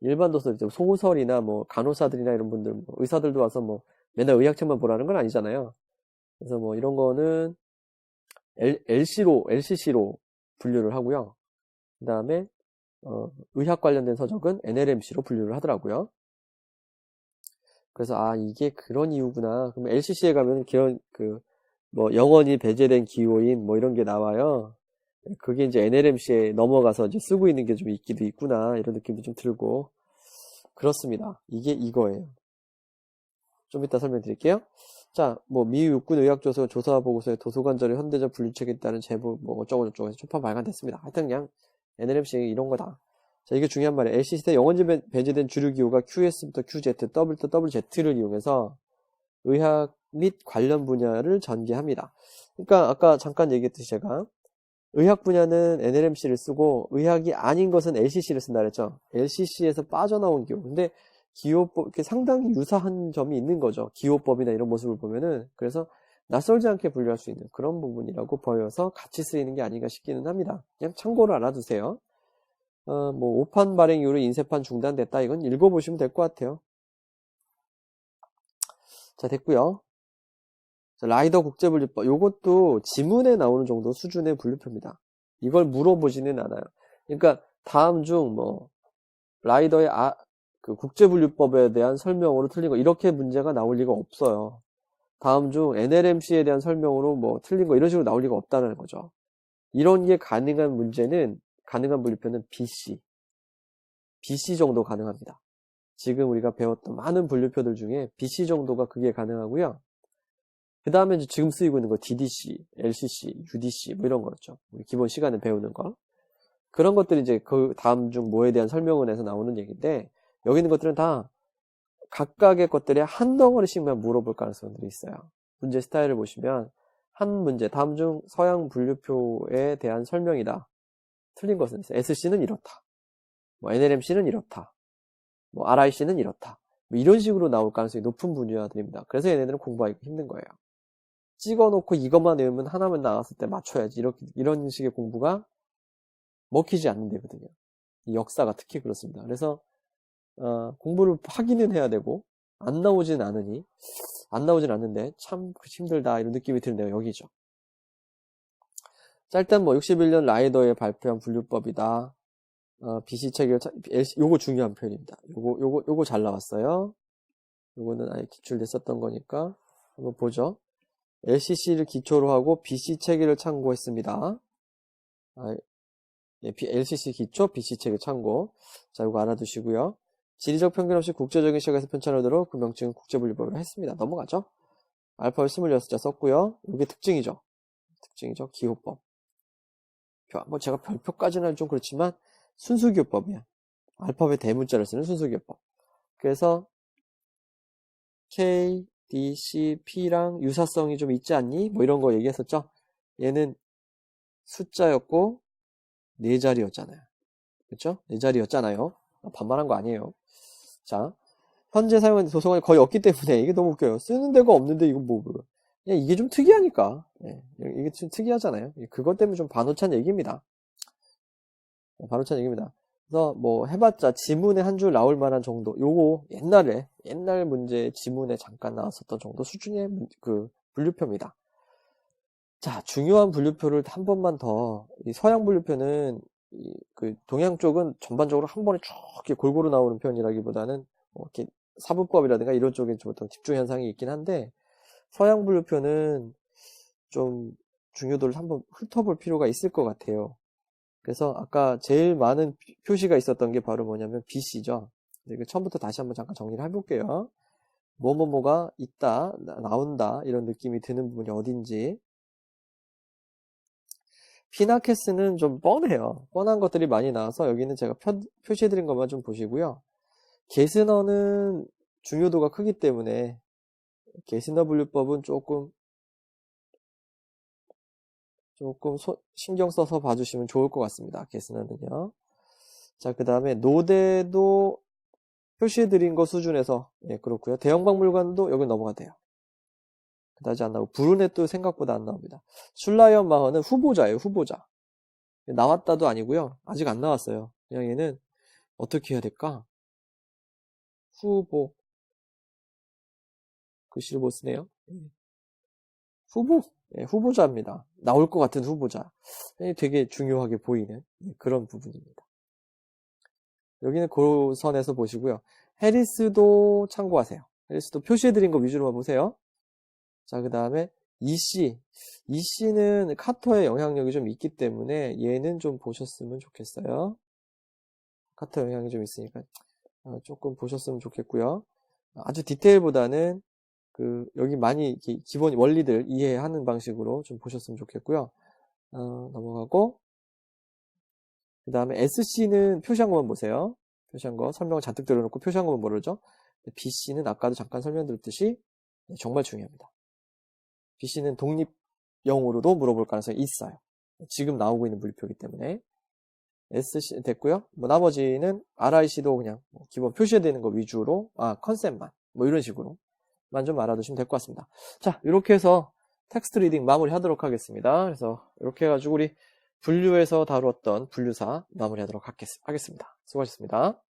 일반 도서, 소설이나 뭐, 간호사들이나 이런 분들, 뭐 의사들도 와서 뭐, 맨날 의학책만 보라는 건 아니잖아요. 그래서 뭐, 이런 거는 LCC로 분류를 하고요. 그 다음에, 의학 관련된 서적은 NLMC로 분류를 하더라고요. 그래서 아 이게 그런 이유구나. 그럼 LCC에 가면 그런 뭐 영원히 배제된 기호인 뭐 이런 게 나와요. 그게 이제 NLMC에 넘어가서 이제 쓰고 있는 게 좀 있기도 있구나 이런 느낌도 좀 들고 그렇습니다. 이게 이거예요. 좀 이따 설명드릴게요. 자, 뭐 미 육군 의학조서 조사 보고서에 도서관절의 현대적 분류책에 따른 제보 뭐 어쩌고저쩌고 해서 초판 발간됐습니다. 하여튼 그냥 NLMC 이런 거다. 자, 이게 중요한 말이에요. LCC 때 영원히 배제된 주류 기호가 QS부터 QZ, W부터 WZ를 이용해서 의학 및 관련 분야를 전개합니다. 그러니까 아까 잠깐 얘기했듯이 제가 의학 분야는 NLMC를 쓰고 의학이 아닌 것은 LCC를 쓴다 그랬죠. LCC에서 빠져나온 기호. 근데 기호법 상당히 유사한 점이 있는 거죠. 기호법이나 이런 모습을 보면은 그래서 낯설지 않게 분류할 수 있는 그런 부분이라고 보여서 같이 쓰이는 게 아닌가 싶기는 합니다. 그냥 참고로 알아두세요. 뭐 오판 발행 이후로 인쇄판 중단됐다. 이건 읽어보시면 될 것 같아요. 자, 됐고요. 자, 라이더 국제분류법. 요것도 지문에 나오는 정도 수준의 분류표입니다. 이걸 물어보지는 않아요. 그러니까 다음 중 뭐 라이더의 그 국제분류법에 대한 설명으로 틀린 거 이렇게 문제가 나올 리가 없어요. 다음 중 NLMC에 대한 설명으로 뭐 틀린 거 이런 식으로 나올 리가 없다는 거죠. 이런 게 가능한 문제는 가능한 분류표는 BC 정도 가능합니다. 지금 우리가 배웠던 많은 분류표들 중에 BC 정도가 그게 가능하고요. 그 다음에 지금 쓰이고 있는 거 DDC, LCC, UDC 뭐 이런 거였죠. 우리 기본 시간에 배우는 거. 그런 것들이 이제 그 다음 중 뭐에 대한 설명을 해서 나오는 얘기인데 여기 있는 것들은 다 각각의 것들의 한 덩어리씩만 물어볼 가능성들이 있어요. 문제 스타일을 보시면 한 문제, 다음 중 서양 분류표에 대한 설명이다. 틀린 것은 있어요. SC는 이렇다. 뭐 NLMC는 이렇다. 뭐 RIC는 이렇다. 뭐 이런 식으로 나올 가능성이 높은 분야들입니다. 그래서 얘네들은 공부하기 힘든 거예요. 찍어놓고 이것만 외우면 하나만 나왔을 때 맞춰야지. 이런 식의 공부가 먹히지 않는 데거든요. 이 역사가 특히 그렇습니다. 그래서 공부를 하기는 해야 되고 안 나오진 않는데 참 힘들다 이런 느낌이 드는데요. 여기죠. 자, 일단 뭐 61년 라이더에 발표한 분류법이다. BC 체계를 요거 중요한 표현입니다. 요거 잘 나왔어요. 요거는 아예 기출됐었던 거니까 한번 보죠. LCC를 기초로 하고 BC 체계를 참고했습니다. LCC 기초, BC 체계 참고. 자, 이거 알아두시고요. 지리적 편견 없이 국제적인 시각에서 편찬하도록 그 명칭은 국제분류법으로 했습니다. 넘어가죠. 알파벳 26자 썼고요. 이게 특징이죠. 기호법. 뭐 제가 별표까지는 좀 그렇지만 순수기호법이야. 알파벳 대문자를 쓰는 순수기호법. 그래서 K, D, C, P랑 유사성이 좀 있지 않니? 뭐 이런 거 얘기했었죠. 얘는 숫자였고 4자리였잖아요. 그렇죠? 4자리였잖아요. 반말한 거 아니에요. 자, 현재 사용하는 도서관이 거의 없기 때문에 이게 너무 웃겨요. 쓰는 데가 없는데 이거 뭐 그냥 이게 좀 특이하니까. 이게 좀 특이하잖아요. 그것 때문에 좀 반호찬 얘기입니다. 그래서 뭐 해봤자 지문에 한 줄 나올 만한 정도. 요거 옛날 문제 지문에 잠깐 나왔었던 정도 수준의 그 분류표입니다. 자, 중요한 분류표를 한 번만 더. 이 서양 분류표는 그 동양 쪽은 전반적으로 한 번에 쭉 이렇게 골고루 나오는 편이라기보다는 이렇게 사분법이라든가 이런 쪽에 좀 어떤 집중 현상이 있긴 한데 서양 분류표는 좀 중요도를 한번 훑어볼 필요가 있을 것 같아요. 그래서 아까 제일 많은 표시가 있었던 게 바로 뭐냐면 BC죠. 처음부터 다시 한번 잠깐 정리를 해볼게요. 뭐뭐뭐가 있다, 나온다 이런 느낌이 드는 부분이 어딘지. 피나케스는 좀 뻔해요. 뻔한 것들이 많이 나와서 여기는 제가 표시해드린 것만 좀 보시고요. 게스너는 중요도가 크기 때문에 게스너 분류법은 조금 신경 써서 봐주시면 좋을 것 같습니다. 게스너는요. 자, 그 다음에 노대도 표시해드린 거 수준에서 그렇고요. 대형박물관도 여기 넘어가도 돼요. 그다지 안 나오고 브루넷도 생각보다 안 나옵니다. 슐라이언 마허는 후보자예요. 후보자. 나왔다도 아니고요. 아직 안 나왔어요. 그냥 얘는 어떻게 해야 될까? 후보. 글씨를 못 쓰네요. 후보자입니다. 나올 것 같은 후보자. 되게 중요하게 보이는 그런 부분입니다. 여기는 고선에서 보시고요. 해리스도 참고하세요. 헬스도 표시해드린 거 위주로만 보세요. 자, 그 다음에 EC. EC는 카터의 영향력이 좀 있기 때문에 얘는 좀 보셨으면 좋겠어요. 카터 영향이 좀 있으니까 조금 보셨으면 좋겠고요. 아주 디테일보다는 여기 많이 기본 원리들 이해하는 방식으로 좀 보셨으면 좋겠고요. 넘어가고, 그 다음에 SC는 표시한 것만 보세요. 표시한 거 설명을 잔뜩 들어놓고 표시한 것만 모르죠. BC는 아까도 잠깐 설명드렸듯이 정말 중요합니다. BC는 독립영어로도 물어볼 가능성이 있어요. 지금 나오고 있는 물리표이기 때문에. SC 됐고요. 뭐 나머지는 RIC도 그냥 기본 표시해야 되는 거 위주로, 컨셉만 뭐 이런 식으로만 좀 알아두시면 될 것 같습니다. 자, 이렇게 해서 텍스트 리딩 마무리 하도록 하겠습니다. 그래서 이렇게 해가지고 우리 분류에서 다루었던 분류사 마무리 하도록 하겠습니다. 수고하셨습니다.